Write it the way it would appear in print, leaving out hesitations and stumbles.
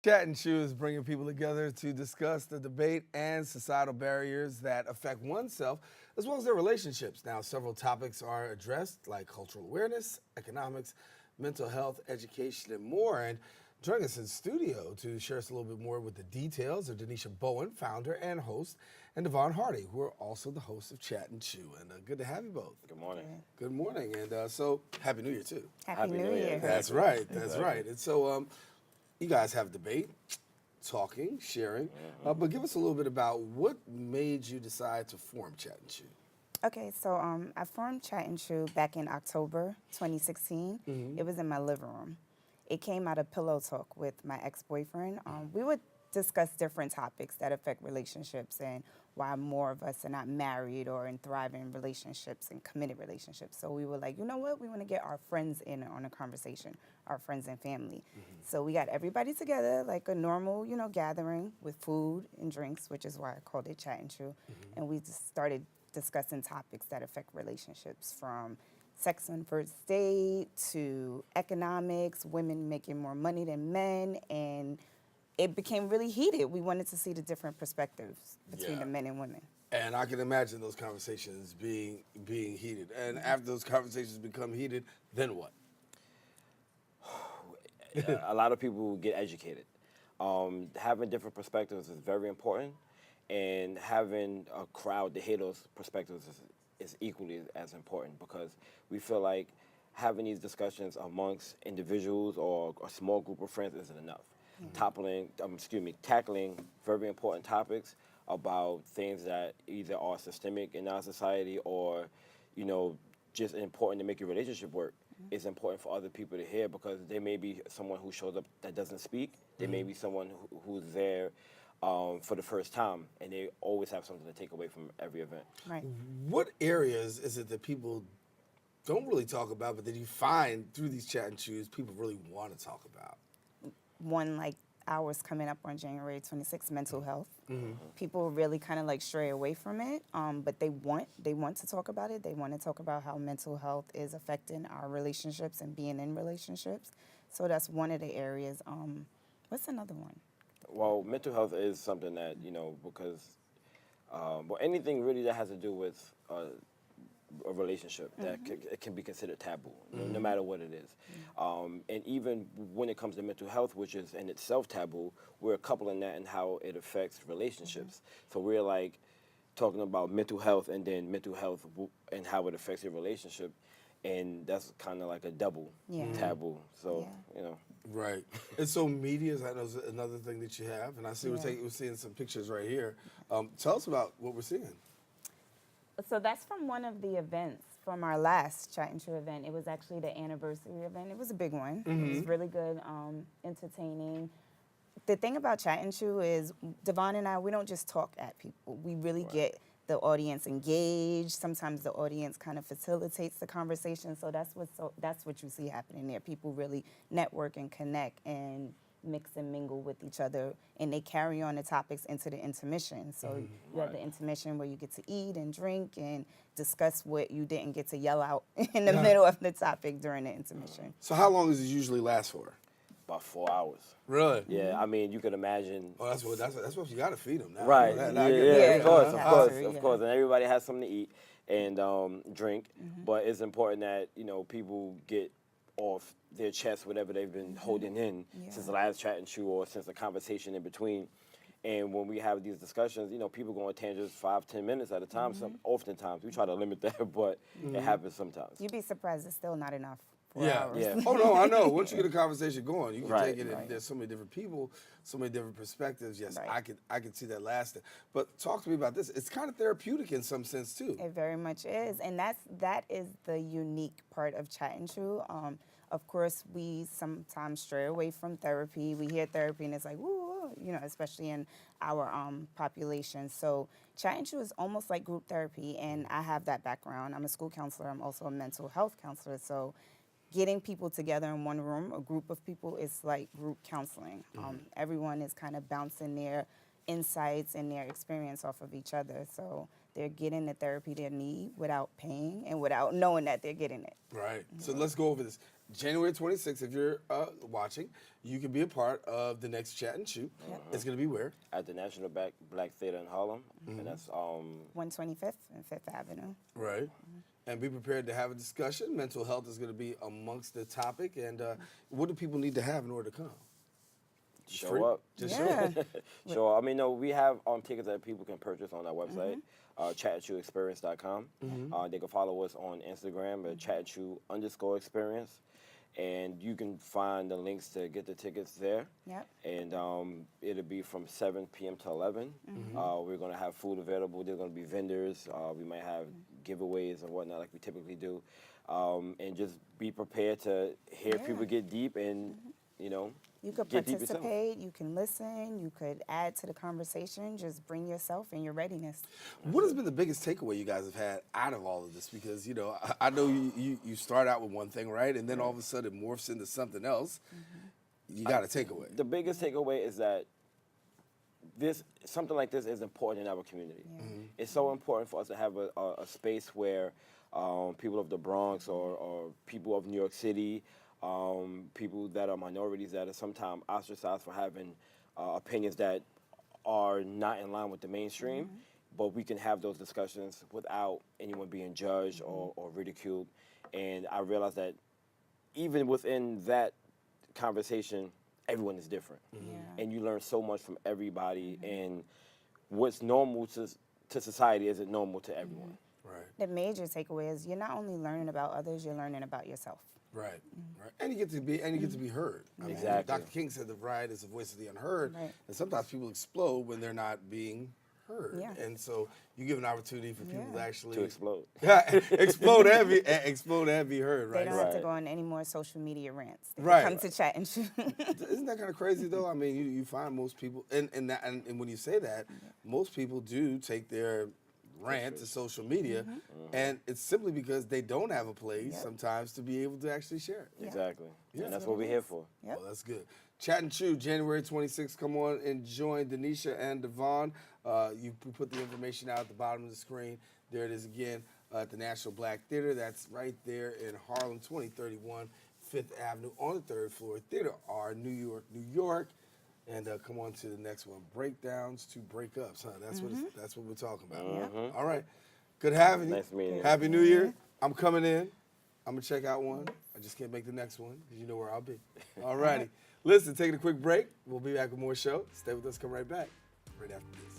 Chat and Chew is bringing people together to discuss the debate and societal barriers that affect oneself as well as their relationships. Now, several topics are addressed like cultural awareness, economics, mental health, education, and more. And joining us in studio to share us a little bit more with the details are Danisha Baughan, founder and host, and Devone Hardy, who are also the hosts of Chat and Chew. And good to have you both. Good morning. Good morning. And so, Happy New Year, too. Happy New Year. That's right. That's right. And so, you guys have debate, talking, sharing, but give us a little bit about what made you decide to form Chat and Chew. Okay, so I formed Chat and Chew back in October 2016. It was in my living room. It came out of pillow talk with my ex-boyfriend. We would discuss different topics that affect relationships and why more of us are not married or in thriving relationships and committed relationships. So we were like, you know what? We want to get our friends in on a conversation, our friends and family. So we got everybody together like a normal, gathering with food and drinks, which is why I called it Chat and Chew. And we just started discussing topics that affect relationships, from sex on first date to economics, women making more money than men, and it became really heated. We wanted to see the different perspectives between the men and women. And I can imagine those conversations being heated. And after those conversations become heated, then what? A lot of people get educated. Having different perspectives is very important, and having a crowd to hear those perspectives is equally as important, because we feel like having these discussions amongst individuals or a small group of friends isn't enough. Tackling very important topics about things that either are systemic in our society or, just important to make your relationship work is important for other people to hear, because there may be someone who shows up that doesn't speak. There may be someone who's there for the first time, and they always have something to take away from every event. Right. What areas is it that people don't really talk about, but that you find through these Chat and Chews people really want to talk about? One like ours coming up on January 26th, mental health. People really kind of like stray away from it, but they want to talk about it. They want to talk about how mental health is affecting our relationships and being in relationships. So that's one of the areas. What's another one? Well, mental health is something that, because anything really that has to do with a relationship that it can be considered taboo, no matter what it is. And even when it comes to mental health, which is in itself taboo, we're coupling that and how it affects relationships. So we're like talking about mental health and then mental health and how it affects your relationship. And that's kind of like a double taboo. So, Right. And so media is another thing that you have. And I see we're seeing some pictures right here. Tell us about what we're seeing. So that's from one of the events from our last Chat and Chew event. It was actually the anniversary event. It was a big one. It was really good, entertaining. The thing about Chat and Chew is Devone and I, we don't just talk at people. We really get the audience engaged. Sometimes the audience kind of facilitates the conversation. So that's what you see happening there. People really network and connect and mix and mingle with each other, and they carry on the topics into the intermission. So you have the intermission where you get to eat and drink and discuss what you didn't get to yell out in the middle of the topic during the intermission. So how long does it usually last for? About 4 hours. Really? Yeah, I mean, you could imagine. Oh, that's what you got to feed them now. Right. Of course. And everybody has something to eat and drink. But it's important that, people get off their chest whatever they've been holding in since the last Chat and Chew or since the conversation in between. And when we have these discussions, people go on tangents 5-10 minutes at a time. Oftentimes, we try to limit that, but it happens sometimes. You'd be surprised, it's still not enough. Yeah. Oh, no, I know. Once you get a conversation going, you can take it, and there's so many different people, so many different perspectives. Yes, I could see that lasting. But talk to me about this. It's kind of therapeutic in some sense, too. It very much is. And that is the unique part of Chat and Chew. Of course, we sometimes stray away from therapy. We hear therapy, and it's like, woo, especially in our population. So Chat and Chew is almost like group therapy, and I have that background. I'm a school counselor. I'm also a mental health counselor. So getting people together in one room, a group of people, is like group counseling. Everyone is kind of bouncing their insights and their experience off of each other. So they're getting the therapy they need without paying and without knowing that they're getting it. Right. So let's go over this. January 26th, if you're watching, you can be a part of the next Chat and Chew. It's going to be where? At the National Black Theater in Harlem, and that's 125th and Fifth Avenue. Right. And be prepared to have a discussion. Mental health is going to be amongst the topic. And what do people need to have in order to come? show up. Just Yeah. Show up. I mean, no, we have tickets that people can purchase on our website, chatandchewexperience.com. They can follow us on Instagram at chatandchew_experience. And you can find the links to get the tickets there. Yep. And it'll be from 7 p.m. to 11. We're going to have food available. There's going to be vendors. We might have giveaways and whatnot like we typically do. And just be prepared to hear people get deep and, you know, you could get deep yourself. participate, you can listen, you could add to the conversation, just bring yourself and your readiness. What has been the biggest takeaway you guys have had out of all of this? Because, you know, I know you start out with one thing, right? And then all of a sudden it morphs into something else. You got a takeaway. The biggest takeaway is that something like this is important in our community. It's so important for us to have a space where people of the Bronx or people of New York City, people that are minorities that are sometimes ostracized for having opinions that are not in line with the mainstream, but we can have those discussions without anyone being judged or ridiculed. And I realized that even within that conversation, everyone is different. And you learn so much from everybody, and what's normal to society isn't normal to everyone. Right. The major takeaway is you're not only learning about others, you're learning about yourself. Right, right, and you get to be heard. I mean, Exactly. Dr. King said the right is the voice of the unheard, Right. and sometimes people explode when they're not being heard. Yeah. And so you give an opportunity for people to actually To explode. explode and be heard. They Right. don't have to go on any more social media rants. They Right. Come to Chat and Chew. Isn't that kind of crazy though? I mean, you find most people, and when you say that, most people do take their rant to social media, and it's simply because they don't have a place sometimes to be able to actually share it. Exactly. Yeah. And that's what we're here for. Yep. Well, that's good. Chat and Chew, January 26th. Come on and join Danisha and Devone. You put the information out at the bottom of the screen. There it is again at the National Black Theater. That's right there in Harlem, 2031 Fifth Avenue on the 3rd floor. Theater R, New York, New York. And come on to the next one. Breakdowns to breakups, huh? That's what we're talking about. All right. Good having you. Nice meeting you. Happy New Year. I'm coming in. I'm going to check out one. I just can't make the next one because you know where I'll be. All righty. Listen, taking a quick break. We'll be back with more show. Stay with us. Come right back right after this.